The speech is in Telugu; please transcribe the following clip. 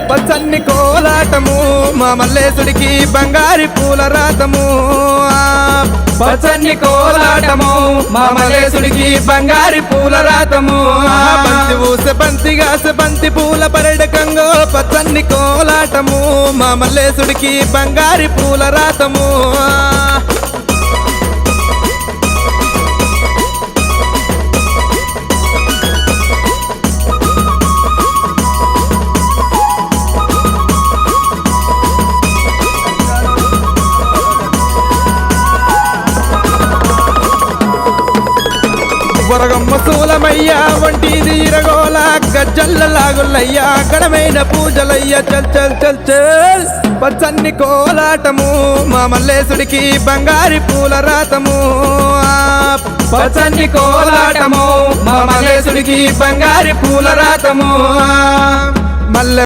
పచ్చన్ని కోలాటము మా మల్లేశుడికి బంగారి పూల రాతము పచ్చన్ని కోలాటము మా మల్లేశుడికి బంగారి పూల రాతము బంతి ఊసె బంతిగాసె బంతి పూల పరడకంగో పచ్చన్ని కోలాటము మా మల్లేశుడికి బంగారి పూల రాతము బొరగమ్మ సూలమయ్యా వంటిది ఇరగోల గజ్జల్ల లాగులయ్యా ఘనమైన పూజలయ్యా చల్ చల్ చల్ చల్ పచ్చన్ని కోలాటము మా మల్లేశుడికి బంగారి పూల రాతము పచ్చన్ని కోలాటము మా మల్లేశుడికి బంగారి పూల రాతము మల్లె